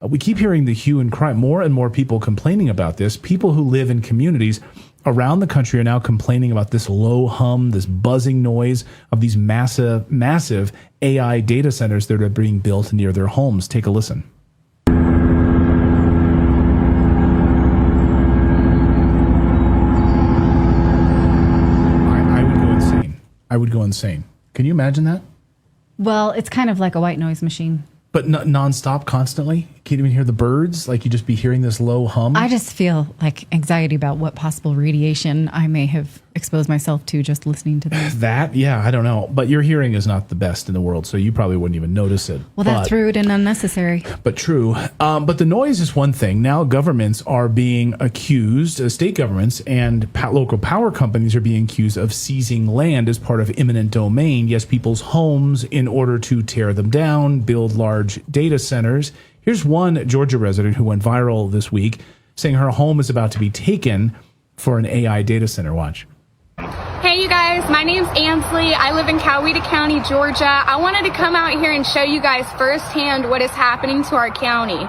We keep hearing the hue and cry, more and more people complaining about this. People who live in communities around the country are now complaining about this low hum, this buzzing noise of these massive AI data centers that are being built near their homes. Take a listen. I would go insane. Can you imagine that? Well, it's kind of like a white noise machine. But nonstop, constantly? Can't even hear the birds? Like you just be hearing this low hum? I just feel like anxiety about what possible radiation I may have exposed myself to just listening to this. That? Yeah, I don't know. But your hearing is not the best in the world, so you probably wouldn't even notice it. Well, that's rude and unnecessary. But true. But the noise is one thing. Now governments are being accused, state governments and local power companies are being accused of seizing land as part of eminent domain. Yes, people's homes in order to tear them down, build large data centers. Here's one Georgia resident who went viral this week saying her home is about to be taken for an AI data center. Watch. Hey you guys, my name's Ansley. I live in Coweta County, Georgia. I wanted to come out here and show you guys firsthand what is happening to our county.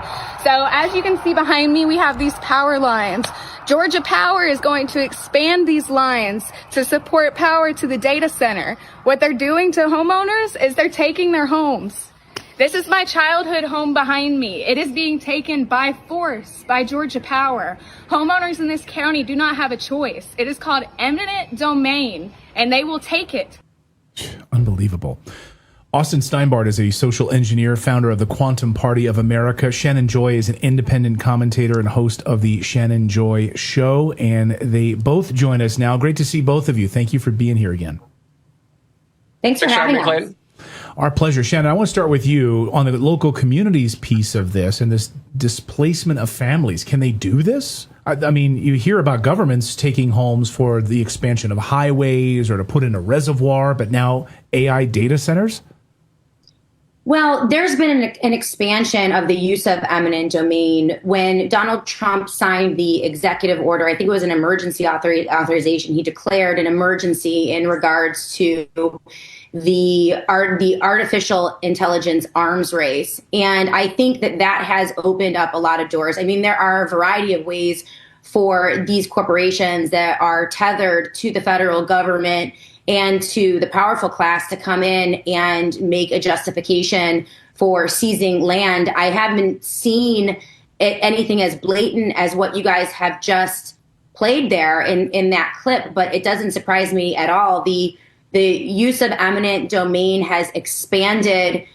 So as you can see behind me, we have these power lines. Georgia Power is going to expand these lines to support power to the data center. What they're doing to homeowners is they're taking their homes. This is my childhood home behind me. It is being taken by force by Georgia Power. Homeowners in this county do not have a choice. It is called eminent domain, and they will take it. Unbelievable. Austin Steinbart is a social engineer, founder of the Quantum Party of America. Shannon Joy is an independent commentator and host of the Shannon Joy Show, and they both join us now. Great to see both of you. Thank you for being here again. Thanks for having us. Our pleasure. Shannon, I want to start with you on the local communities piece of this and this displacement of families. Can they do this? I mean, you hear about governments taking homes for the expansion of highways or to put in a reservoir, but now AI data centers? Well, there's been an expansion of the use of eminent domain. When Donald Trump signed the executive order, I think it was an emergency authorization, he declared an emergency in regards to the artificial intelligence arms race. And I think that has opened up a lot of doors. I mean, there are a variety of ways for these corporations that are tethered to the federal government and to the powerful class to come in and make a justification for seizing land. I haven't seen anything as blatant as what you guys have just played there in that clip, but it doesn't surprise me at all. The use of eminent domain has expanded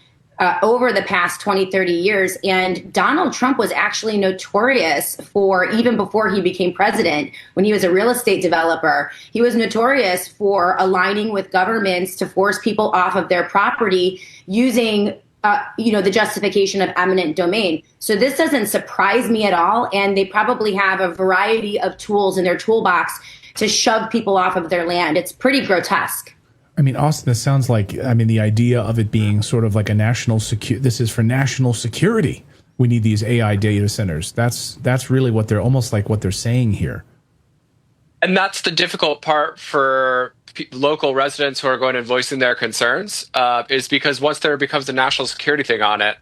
over the past 20, 30 years. And Donald Trump was actually notorious for, even before he became president, when he was a real estate developer, he was notorious for aligning with governments to force people off of their property using the justification of eminent domain. So this doesn't surprise me at all. And they probably have a variety of tools in their toolbox to shove people off of their land. It's pretty grotesque. I mean, Austin, this sounds like, the idea of it being sort of like a national this is for national security. We need these AI data centers. That's really what they're almost like what they're saying here. And that's the difficult part for local residents who are going and voicing their concerns, is because once there becomes a national security thing on it,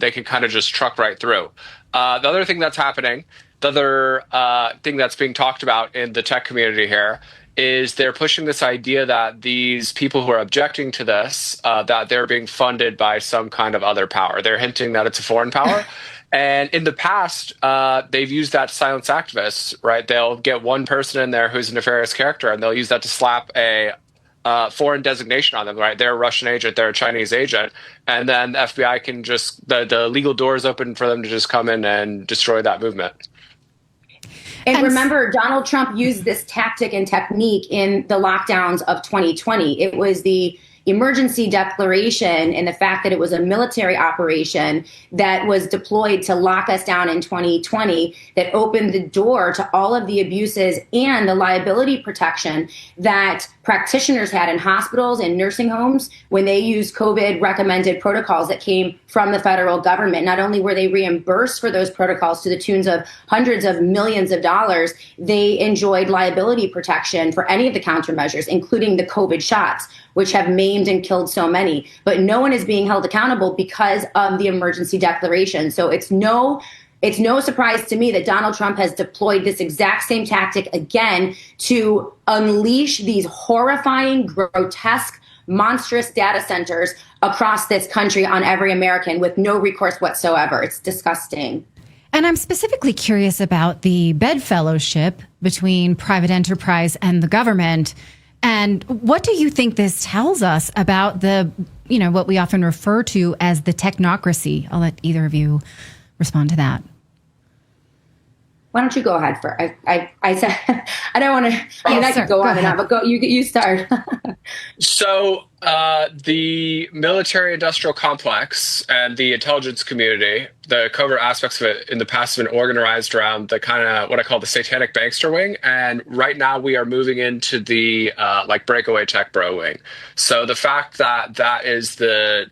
they can kind of just truck right through. The other thing that's happening, the other thing that's being talked about in the tech community here, is they're pushing this idea that these people who are objecting to this, that they're being funded by some kind of other power. They're hinting that it's a foreign power. And in the past, they've used that to silence activists, right? They'll get one person in there who's a nefarious character, and they'll use that to slap a foreign designation on them, right? They're a Russian agent, they're a Chinese agent. And then the FBI can just, the legal doors open for them to just come in and destroy that movement. And remember, Donald Trump used this tactic and technique in the lockdowns of 2020. It was the emergency declaration and the fact that it was a military operation that was deployed to lock us down in 2020 that opened the door to all of the abuses and the liability protection that practitioners had in hospitals and nursing homes when they used COVID recommended protocols that came from the federal government. Not only were they reimbursed for those protocols to the tunes of hundreds of millions of dollars, they enjoyed liability protection for any of the countermeasures, including the COVID shots, which have maimed and killed so many. But no one is being held accountable because of the emergency declaration. So it's no surprise to me that Donald Trump has deployed this exact same tactic again to unleash these horrifying, grotesque, monstrous data centers across this country on every American with no recourse whatsoever. It's disgusting. And I'm specifically curious about the bedfellowship between private enterprise and the government. And what do you think this tells us about the, what we often refer to as the technocracy? I'll let either of you respond to that. Why don't you go ahead first? I said I don't want to. I could go on and on, but go. You start. So the military-industrial complex and the intelligence community, the covert aspects of it in the past have been organized around the kind of what I call the satanic bankster wing, and right now we are moving into the breakaway tech bro wing. So the fact that that is the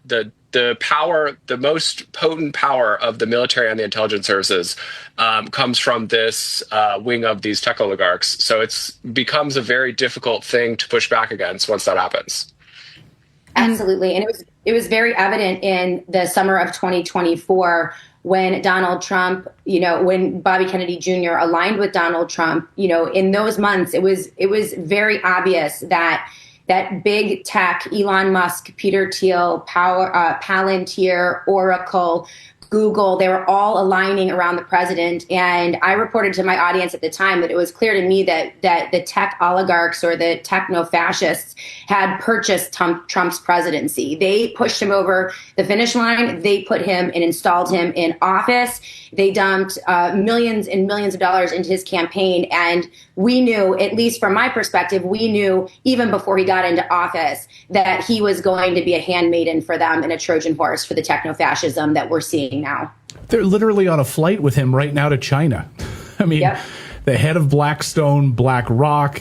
power, the most potent power of the military and the intelligence services comes from this wing of these tech oligarchs. So it becomes a very difficult thing to push back against once that happens. Absolutely. And it was very evident in the summer of 2024 when Donald Trump, when Bobby Kennedy Jr. aligned with Donald Trump, in those months, it was very obvious that big tech, Elon Musk, Peter Thiel, Palantir, Oracle, Google, they were all aligning around the president. And I reported to my audience at the time that it was clear to me that the tech oligarchs or the techno-fascists had purchased Trump's presidency. They pushed him over the finish line. They put him and installed him in office. They dumped millions and millions of dollars into his campaign. And we knew, at least from my perspective, we knew even before he got into office that he was going to be a handmaiden for them and a Trojan horse for the techno-fascism that we're seeing now. They're literally on a flight with him right now to China. I mean, yep. The head of Blackstone, BlackRock,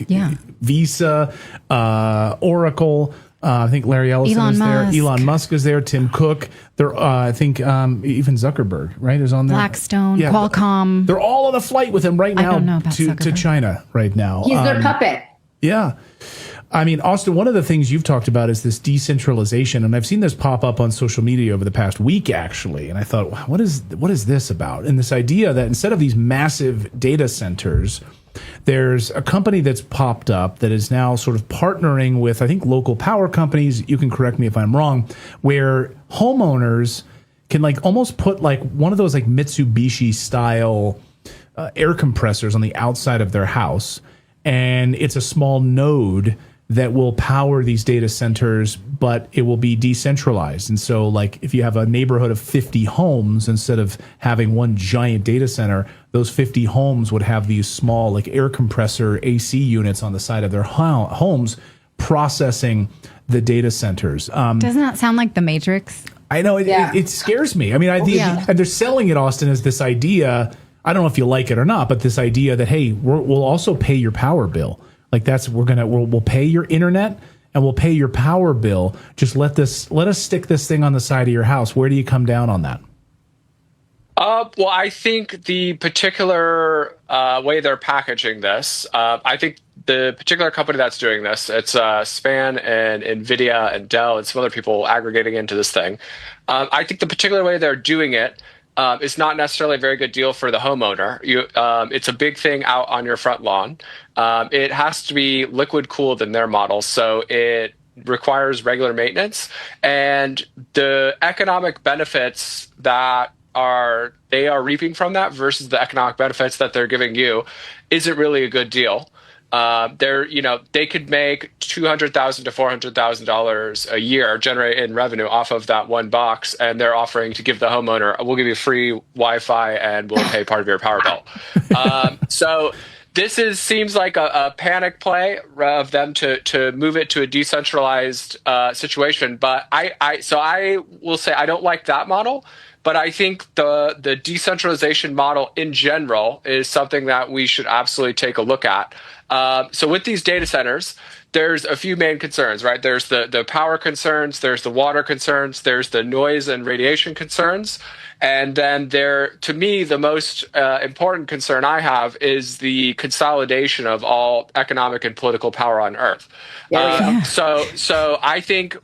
Visa, Oracle, I think Larry Ellison is there. Elon Musk is there. Tim Cook. They're, I think even Zuckerberg, right, is on there. Blackstone, Qualcomm. They're all on a flight with him right now to China right now. He's their puppet. Yeah. I mean, Austin, one of the things you've talked about is this decentralization, and I've seen this pop up on social media over the past week, actually. And I thought, what is this about? And this idea that instead of these massive data centers, there's a company that's popped up that is now sort of partnering with, I think, local power companies. You can correct me if I'm wrong, where homeowners can almost put one of those Mitsubishi style air compressors on the outside of their house, and it's a small node that will power these data centers, but it will be decentralized. And so if you have a neighborhood of 50 homes, instead of having one giant data center, those 50 homes would have these small air compressor AC units on the side of their homes processing the data centers. Doesn't that sound like the Matrix? I know. It scares me. I mean, and they're selling it, Austin, as this idea, I don't know if you like it or not, but this idea that, hey, we'll also pay your power bill. We'll pay your internet and we'll pay your power bill. Just let us stick this thing on the side of your house. Where do you come down on that? Well, I think the particular way they're packaging this, I think the particular company that's doing this, it's Span and NVIDIA and Dell and some other people aggregating into this thing. I think the particular way they're doing it is not necessarily a very good deal for the homeowner. It's a big thing out on your front lawn. It has to be liquid cooled in their model, so it requires regular maintenance. And the economic benefits that they are reaping from that versus the economic benefits that they're giving you isn't really a good deal. They could make $200,000 to $400,000 a year generate in revenue off of that one box, and they're offering to give the homeowner, we'll give you free Wi-Fi and we'll pay part of your power bill. So this seems like a panic play of them to move it to a decentralized situation. But I will say I don't like that model. But I think the decentralization model in general is something that we should absolutely take a look at. So with these data centers, there's a few main concerns, right? There's the power concerns, there's the water concerns, there's the noise and radiation concerns. And then to me, the most important concern I have is the consolidation of all economic and political power on Earth. So I think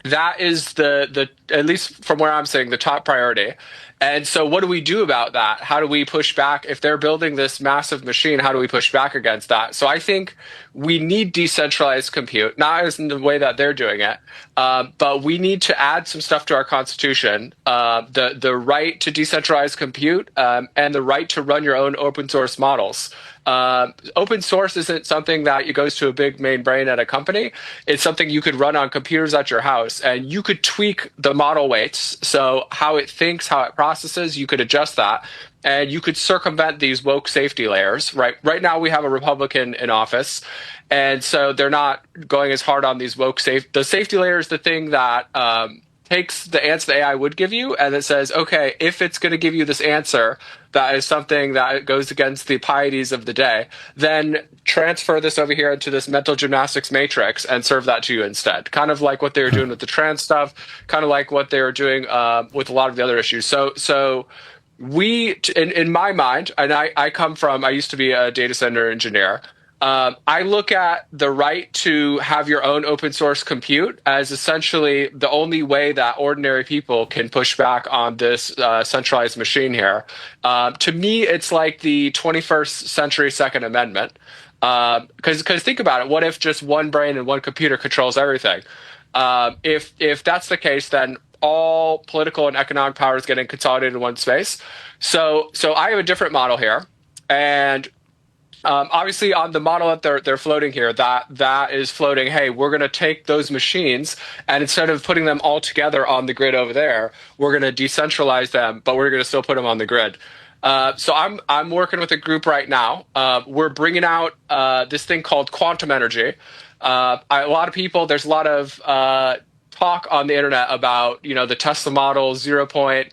that is at least from where I'm sitting, the top priority. And so what do we do about that? How do we push back? If they're building this massive machine, how do we push back against that? So I think we need decentralized compute, not as in the way that they're doing it, but we need to add some stuff to our constitution, the right to decentralized compute and the right to run your own open source models. Open source isn't something that goes to a big main brain at a company. It's something you could run on computers at your house, and you could tweak the model weights. So how it thinks, how it processes, you could adjust that, and you could circumvent these woke safety layers. Right now we have a Republican in office, and so they're not going as hard on these woke the safety layer is the thing that takes the answer the AI would give you, and it says, okay, if it's going to give you this answer that is something that goes against the pieties of the day, then transfer this over here into this mental gymnastics matrix and serve that to you instead. Kind of like what they were doing with the trans stuff, kind of like what they were doing with a lot of the other issues. So we, in my mind, and I used to be a data center engineer. I look at the right to have your own open source compute as essentially the only way that ordinary people can push back on this centralized machine here. To me, it's like the 21st century Second Amendment. Because think about it. What if just one brain and one computer controls everything? If that's the case, then all political and economic power is getting consolidated in one space. So I have a different model here, and obviously, on the model that they're floating here, that is floating, hey, we're going to take those machines, and instead of putting them all together on the grid over there, we're going to decentralize them, but we're going to still put them on the grid. So I'm working with a group right now. We're bringing out this thing called quantum energy. A lot of people, there's a lot of talk on the internet about the Tesla model, 0 point.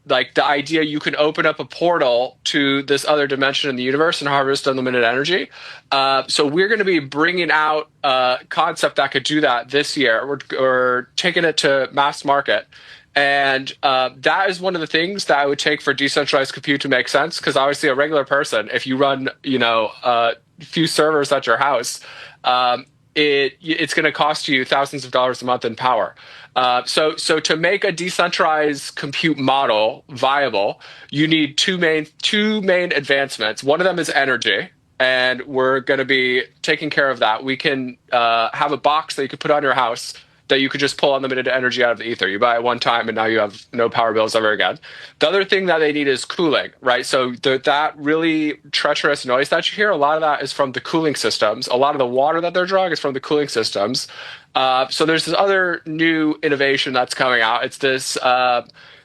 Like the idea you can open up a portal to this other dimension in the universe and harvest unlimited energy. So we're going to be bringing out a concept that could do that this year. We're taking it to mass market. And that is one of the things that I would take for decentralized compute to make sense. Because obviously a regular person, if you run, a few servers at your house, it's going to cost you thousands of dollars a month in power. So to make a decentralized compute model viable, you need two main advancements. One of them is energy, and we're going to be taking care of that. We can have a box that you could put on your house that you could just pull unlimited energy out of the ether. You buy it one time, and now you have no power bills ever again. The other thing that they need is cooling, right? So that really treacherous noise that you hear, a lot of that is from the cooling systems. A lot of the water that they're drawing is from the cooling systems. So there's this other new innovation that's coming out. It's this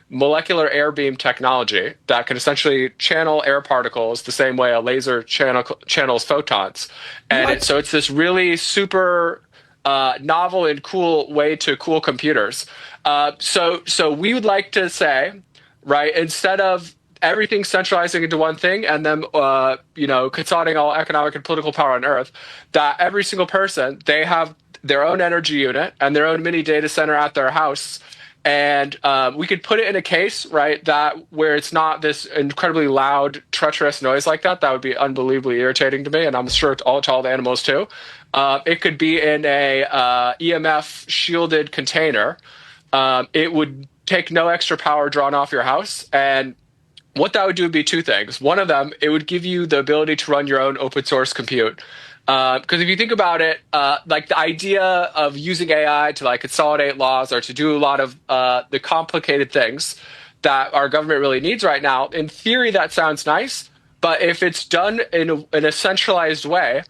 molecular air beam technology that can essentially channel air particles the same way a laser channels photons. And so it's this really super novel and cool way to cool computers. So we would like to say, right, instead of everything centralizing into one thing and then consolidating all economic and political power on Earth, that every single person, they have their own energy unit and their own mini data center at their house. And we could put it in a case, right, that where it's not this incredibly loud, treacherous noise like that. That would be unbelievably irritating to me, and I'm sure to all the animals too. It could be in a EMF shielded container. It would take no extra power drawn off your house, and what that would do would be two things. One of them, it would give you the ability to run your own open source compute. Because if you think about it, like the idea of using AI to consolidate laws or to do a lot of the complicated things that our government really needs right now, in theory that sounds nice, but if it's done in a centralized way,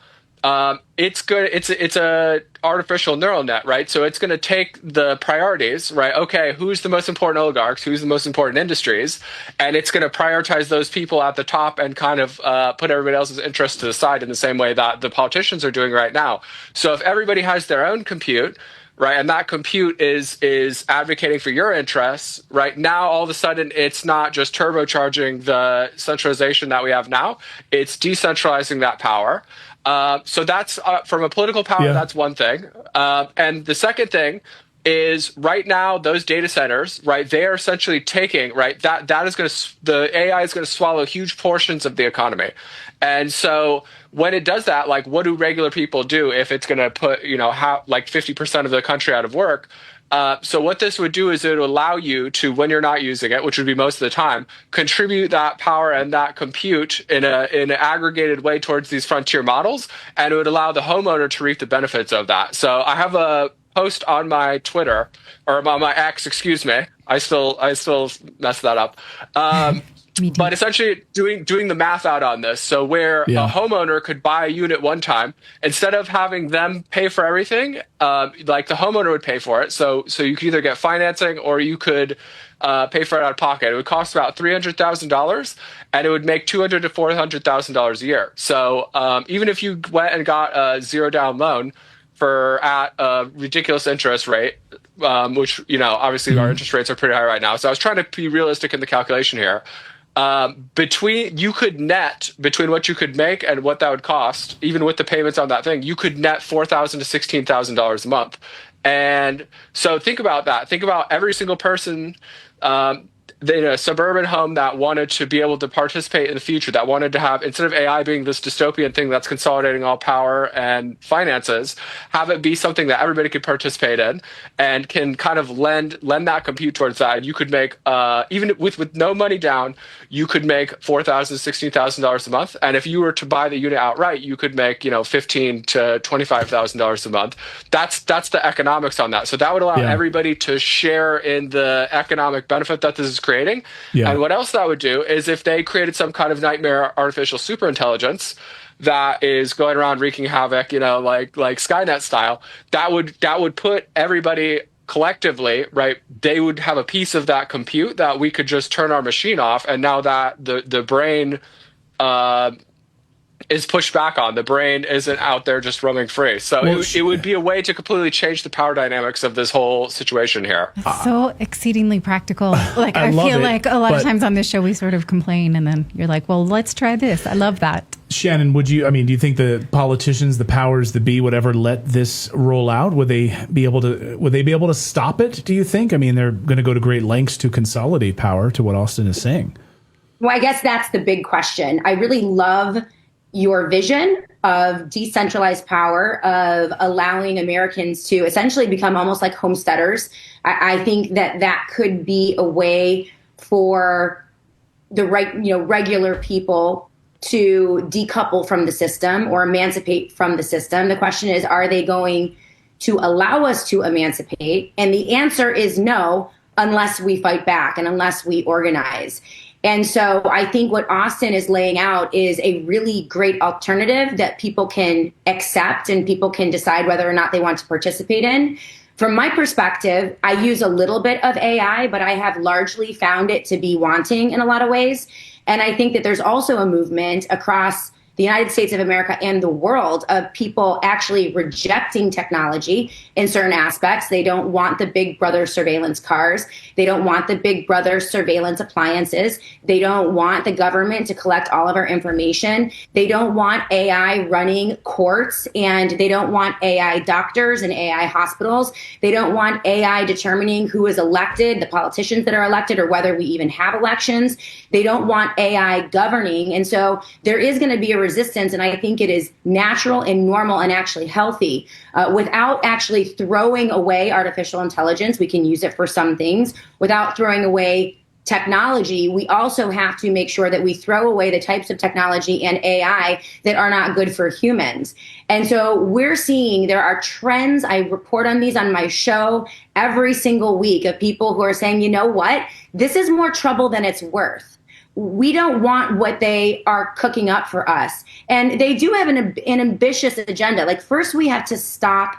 it's good. It's a artificial neural net, right? So it's going to take the priorities, right? Okay, who's the most important oligarchs? Who's the most important industries? And it's going to prioritize those people at the top and kind of put everybody else's interests to the side in the same way that the politicians are doing right now. So if everybody has their own compute, right? And that compute is advocating for your interests, right? Now, all of a sudden, it's not just turbocharging the centralization that we have now; it's decentralizing that power. So that's from a political power. That's one thing, and the second thing is right now those data centers, right? They are essentially taking, right? That is going to, the AI is going to swallow huge portions of the economy, and so when it does that, like, what do regular people do if it's going to put, like 50% of the country out of work? So what this would do is it would allow you to, when you're not using it, which would be most of the time, contribute that power and that compute in an aggregated way towards these frontier models, and it would allow the homeowner to reap the benefits of that. So I have a post on my Twitter, or on my X, excuse me. I still mess that up. But essentially doing the math out on this. So where a homeowner could buy a unit one time, instead of having them pay for everything, like the homeowner would pay for it. So you could either get financing or you could pay for it out of pocket. It would cost about $300,000, and it would make $200,000 to $400,000 a year. So even if you went and got a zero down loan at a ridiculous interest rate, which, obviously our interest rates are pretty high right now. So I was trying to be realistic in the calculation here. You could net between what you could make and what that would cost, even with the payments on that thing, you could net $4,000 to $16,000 a month. And so think about that. Think about every single person in a suburban home that wanted to be able to participate in the future, that wanted to have, instead of AI being this dystopian thing that's consolidating all power and finances, have it be something that everybody could participate in and can kind of lend that compute towards that. And you could make, even with no money down, you could make $4,000 to $16,000 a month. And if you were to buy the unit outright, you could make, $15,000 to $25,000 a month. That's the economics on that. So that would allow everybody to share in the economic benefit that this is creating. And what else that would do is if they created some kind of nightmare artificial superintelligence that is going around wreaking havoc, like Skynet style, that would put everybody collectively, right? They would have a piece of that compute that we could just turn our machine off, and now that the brain is pushed back on. The brain isn't out there just roaming free. So it would be a way to completely change the power dynamics of this whole situation here. It's so exceedingly practical. Like I feel like a lot of times on this show we sort of complain, and then you're like, well, let's try this. I love that. Shannon, do you think the politicians, the powers that be, would ever let this roll out? Would they be able to stop it, do you think? I mean, they're going to go to great lengths to consolidate power, to what Austin is saying. Well, I guess that's the big question. I really love your vision of decentralized power, of allowing Americans to essentially become almost like homesteaders. I think that could be a way for the regular people to decouple from the system or emancipate from the system. The question is, are they going to allow us to emancipate? And the answer is no, unless we fight back and unless we organize. And so I think what Austin is laying out is a really great alternative that people can accept and people can decide whether or not they want to participate in. From my perspective, I use a little bit of AI, but I have largely found it to be wanting in a lot of ways. And I think that there's also a movement across the United States of America and the world of people actually rejecting technology in certain aspects. They don't want the big brother surveillance cars. They don't want the big brother surveillance appliances. They don't want the government to collect all of our information. They don't want AI running courts, and they don't want AI doctors and AI hospitals. They don't want AI determining who is elected, the politicians that are elected, or whether we even have elections. They don't want AI governing. And so there is going to be a resistance, and I think it is natural and normal and actually healthy. Without actually throwing away artificial intelligence, we can use it for some things. Without throwing away technology, we also have to make sure that we throw away the types of technology and AI that are not good for humans. And so we're seeing there are trends. I report on these on my show every single week of people who are saying, you know what, this is more trouble than it's worth. We don't want what they are cooking up for us. And they do have an ambitious agenda. Like, first, we have to stop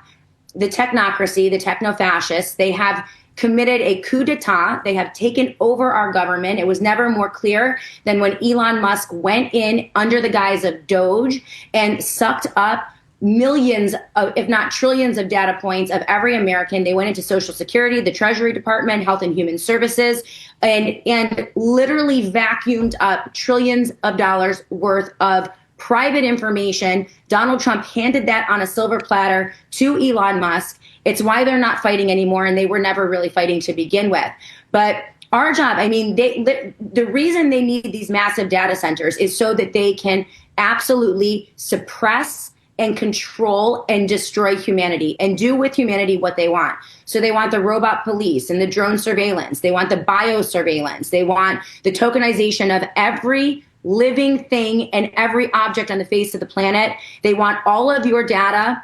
the technocracy, the techno-fascists. They have committed a coup d'etat. They have taken over our government. It was never more clear than when Elon Musk went in under the guise of Doge and sucked up millions of, if not trillions of data points of every American. They went into Social Security, the Treasury Department, Health and Human Services, and literally vacuumed up trillions of dollars worth of private information. Donald Trump handed that on a silver platter to Elon Musk. It's why they're not fighting anymore, and they were never really fighting to begin with. But our job, I mean, the reason they need these massive data centers is so that they can absolutely suppress and control and destroy humanity and do with humanity what they want. So they want the robot police and the drone surveillance. They want the biosurveillance. They want the tokenization of every living thing and every object on the face of the planet. They want all of your data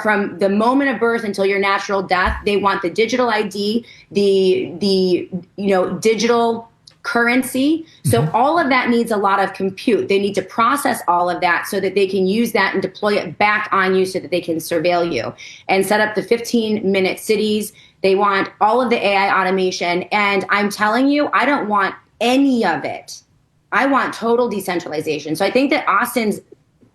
from the moment of birth until your natural death. They want the digital ID, the digital currency. So all of that needs a lot of compute. They need to process all of that so that they can use that and deploy it back on you so that they can surveil you and set up the 15-minute cities. They want all of the AI automation. And I'm telling you, I don't want any of it. I want total decentralization. So I think that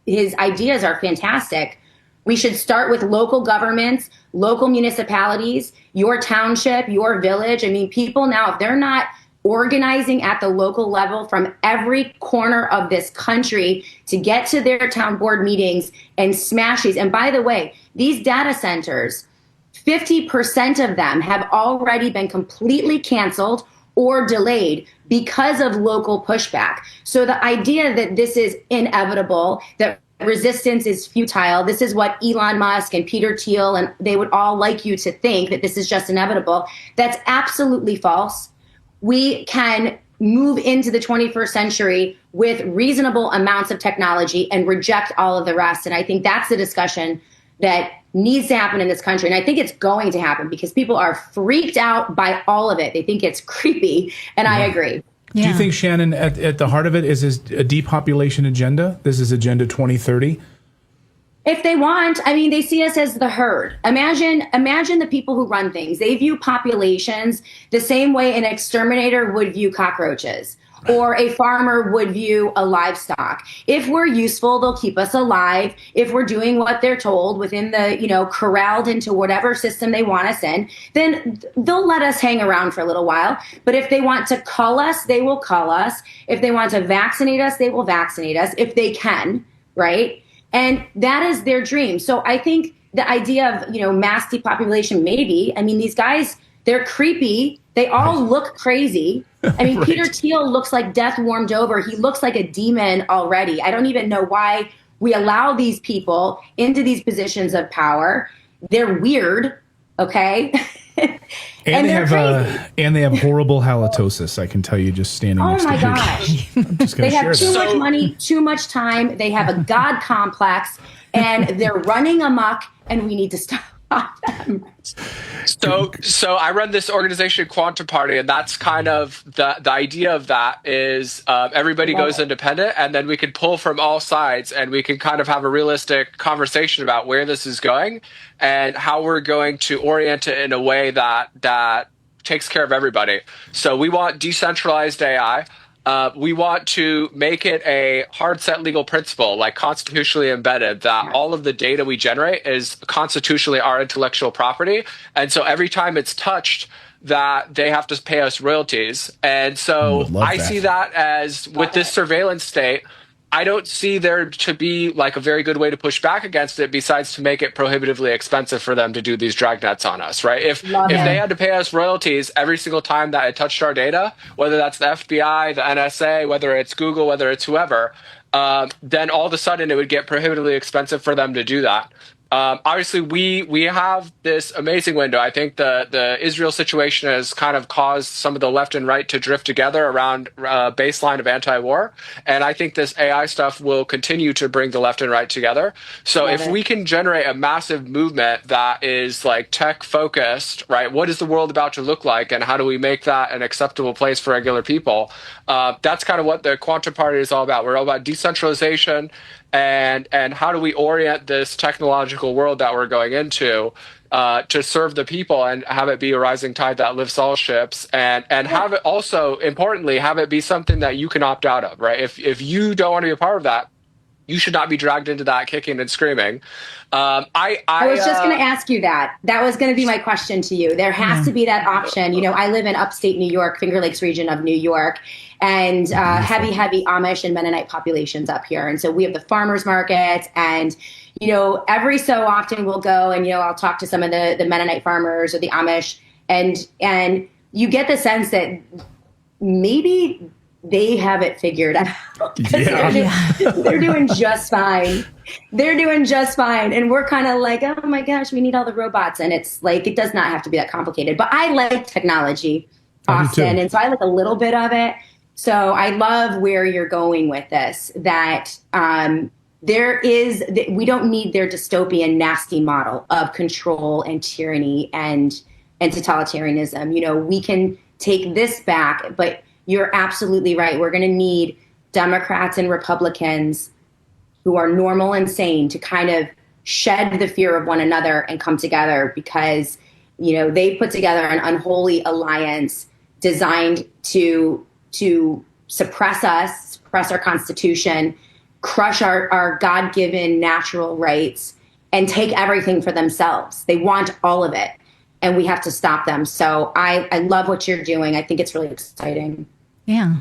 his ideas are fantastic. We should start with local governments, local municipalities, your township, your village. I mean, people now, if they're not organizing at the local level from every corner of this country to get to their town board meetings and smash these. And by the way, these data centers, 50% of them have already been completely canceled or delayed because of local pushback. So the idea that this is inevitable, that resistance is futile, this is what Elon Musk and Peter Thiel and they would all like you to think, that this is just inevitable. That's absolutely false. We can move into the 21st century with reasonable amounts of technology and reject all of the rest. And I think that's the discussion that needs to happen in this country. And I think it's going to happen because people are freaked out by all of it. They think it's creepy. And I agree. Do you think, Shannon, at the heart of it is a depopulation agenda? This is Agenda 2030? If they want, I mean, they see us as the herd. Imagine the people who run things. They view populations the same way an exterminator would view cockroaches or a farmer would view a livestock. If we're useful, they'll keep us alive. If we're doing what they're told within the, corralled into whatever system they want us in, then they'll let us hang around for a little while. But if they want to cull us, they will cull us. If they want to vaccinate us, they will vaccinate us if they can, right? And that is their dream. So I think the idea of, mass depopulation, maybe, I mean, these guys, they're creepy. They all look crazy. I mean, right. Peter Thiel looks like death warmed over. He looks like a demon already. I don't even know why we allow these people into these positions of power. They're weird, okay? And they have horrible halitosis. I can tell you, just standing next to you. Oh my gosh! I'm just they have too much money, too much time. They have a god complex, and they're running amok. And we need to stop them. So I run this organization, Quantum Party, and that's kind of the idea of that is everybody goes independent, and then we can pull from all sides, and we can kind of have a realistic conversation about where this is going and how we're going to orient it in a way that takes care of everybody. So we want decentralized AI. We want to make it a hard set legal principle, like constitutionally embedded, that all of the data we generate is constitutionally our intellectual property. And so every time it's touched, that they have to pay us royalties. And so I see that as with this surveillance state, I don't see there to be like a very good way to push back against it besides to make it prohibitively expensive for them to do these dragnets on us, right? If they had to pay us royalties every single time that it touched our data, whether that's the FBI, the NSA, whether it's Google, whether it's whoever, then all of a sudden it would get prohibitively expensive for them to do that. Obviously, we have this amazing window. I think the Israel situation has kind of caused some of the left and right to drift together around a baseline of anti-war. And I think this AI stuff will continue to bring the left and right together. So if we can generate a massive movement that is like tech focused, right? What is the world about to look like? And how do we make that an acceptable place for regular people? That's kind of what the Quantum Party is all about. We're all about decentralization and how do we orient this technological world that we're going into to serve the people and have it be a rising tide that lifts all ships, and have it also, importantly, have it be something that you can opt out of, right? If you don't want to be a part of that, you should not be dragged into that kicking and screaming. I was just going to ask you that. That was going to be my question to you. There has to be that option. You know, I live in upstate New York, Finger Lakes region of New York, and heavy Amish and Mennonite populations up here. And so we have the farmers markets, and, you know, every so often we'll go and, you know, I'll talk to some of the Mennonite farmers or the Amish, and you get the sense that maybe they have it figured out. They're doing just fine. They're doing just fine. And we're kind of like, oh my gosh, we need all the robots. And it's like, it does not have to be that complicated. But I like technology, Austin. And so I like a little bit of it. So I love where you're going with this, that we don't need their dystopian, nasty model of control and tyranny and totalitarianism. You know, we can take this back, but you're absolutely right. We're going to need Democrats and Republicans who are normal and sane to kind of shed the fear of one another and come together, because, you know, they put together an unholy alliance designed to suppress us, suppress our Constitution, crush our God-given natural rights, and take everything for themselves. They want all of it, and we have to stop them. So I love what you're doing. I think it's really exciting. Yeah.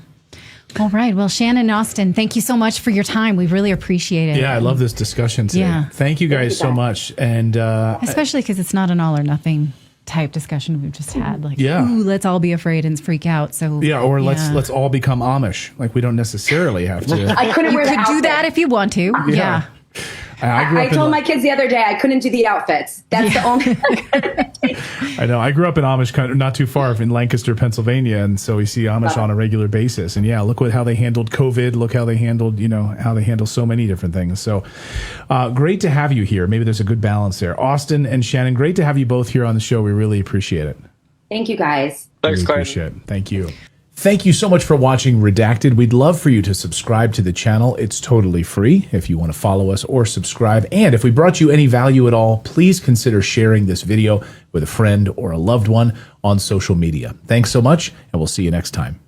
All right. Well, Shannon and Austin, thank you so much for your time. We really appreciate it. Yeah, I love this discussion today. Yeah. Thank you guys so much. And especially because it's not an all or nothing type discussion we've just had. Like, ooh, let's all be afraid and freak out. So let's all become Amish. Like, we don't necessarily have to. I couldn't wear the outfit. Do that if you want to. Yeah. I told my kids the other day I couldn't do the outfits. That's the only. I know. I grew up in Amish country, not too far in Lancaster, Pennsylvania, and so we see Amish on a regular basis. And yeah, look how they handled COVID. Look how they handled, how they handle so many different things. So great to have you here. Maybe there's a good balance there. Austin and Shannon, great to have you both here on the show. We really appreciate it. Thank you, guys. Thanks, really appreciate it. Thank you. Thank you so much for watching Redacted. We'd love for you to subscribe to the channel. It's totally free if you want to follow us or subscribe. And if we brought you any value at all, please consider sharing this video with a friend or a loved one on social media. Thanks so much, and we'll see you next time.